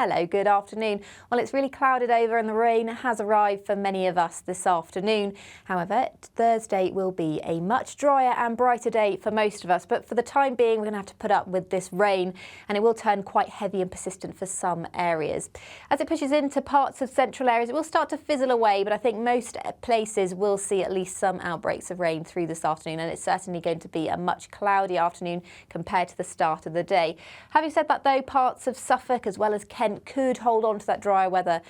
Hello, good afternoon. Well, it's really clouded over and the rain has arrived for many of us this afternoon. However, Thursday will be a much drier and brighter day for most of us, but for the time being we're going to have to put up with this rain and it will turn quite heavy and persistent for some areas. As it pushes into parts of central areas, it will start to fizzle away, but I think most places will see at least some outbreaks of rain through this afternoon, and it's certainly going to be a much cloudy afternoon compared to the start of the day. Having said that though, parts of Suffolk as well as Kent could hold on to that drier weather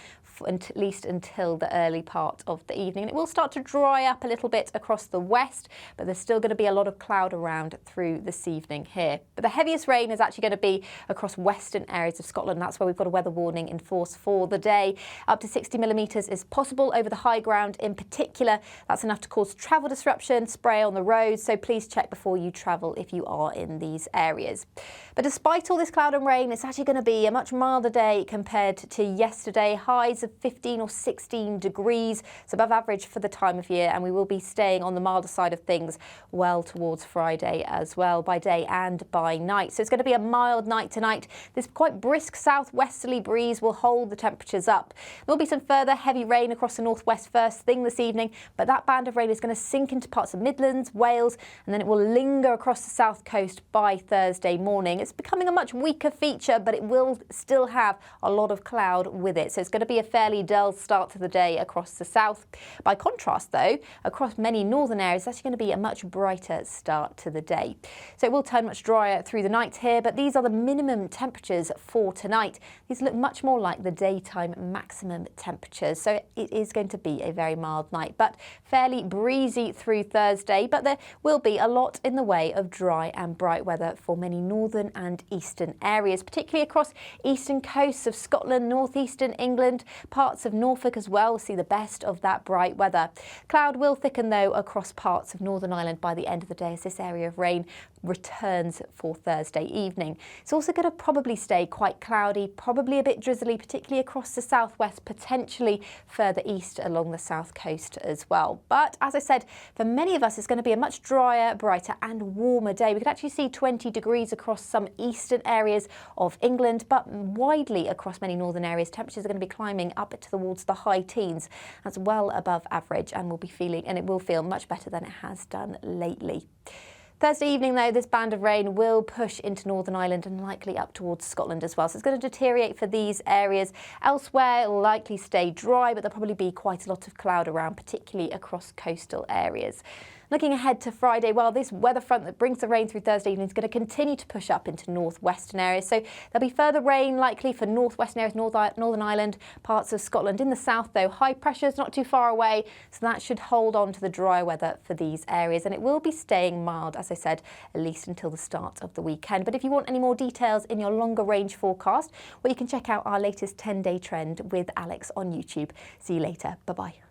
at least until the early part of the evening. And it will start to dry up a little bit across the west, but there's still going to be a lot of cloud around through this evening here. But the heaviest rain is actually going to be across western areas of Scotland. That's where we've got a weather warning in force for the day. Up to 60 millimetres is possible over the high ground in particular. That's enough to cause travel disruption, spray on the roads, so please check before you travel if you are in these areas. But despite all this cloud and rain, it's actually going to be a much milder day compared to yesterday. Highs of 15 or 16 degrees. It's above average for the time of year, and we will be staying on the milder side of things well towards Friday as well, by day and by night. So it's going to be a mild night tonight. This quite brisk southwesterly breeze will hold the temperatures up. There will be some further heavy rain across the northwest first thing this evening, but that band of rain is going to sink into parts of Midlands, Wales, and then it will linger across the south coast by Thursday morning. It's becoming a much weaker feature, but it will still have a lot of cloud with it. So it's going to be a fairly dull start to the day across the south. By contrast though, across many northern areas, it's actually going to be a much brighter start to the day. So it will turn much drier through the night here, but these are the minimum temperatures for tonight. These look much more like the daytime maximum temperatures. So it is going to be a very mild night, but fairly breezy through Thursday. But there will be a lot in the way of dry and bright weather for many northern and eastern areas, particularly across eastern coasts of Scotland, northeastern England, parts of Norfolk as well will see the best of that bright weather. Cloud will thicken though across parts of Northern Ireland by the end of the day as this area of rain returns for Thursday evening. It's also going to probably stay quite cloudy, probably a bit drizzly, particularly across the southwest, potentially further east along the south coast as well. But as I said, for many of us it's going to be a much drier, brighter and warmer day. We could actually see 20 degrees across some eastern areas of England, but widely across many northern areas temperatures are going to be climbing up towards the high teens. That's well above average, and it will feel much better than it has done lately. Thursday evening though, this band of rain will push into Northern Ireland and likely up towards Scotland as well. So it's going to deteriorate for these areas. Elsewhere, it will likely stay dry, but there'll probably be quite a lot of cloud around, particularly across coastal areas. Looking ahead to Friday, well, this weather front that brings the rain through Thursday evening is going to continue to push up into northwestern areas. So there'll be further rain likely for northwestern areas, Northern Ireland, parts of Scotland. In the south, though, high pressure is not too far away, so that should hold on to the dry weather for these areas. And it will be staying mild, as I said, at least until the start of the weekend. But if you want any more details in your longer range forecast, well, you can check out our latest 10-day trend with Alex on YouTube. See you later. Bye-bye.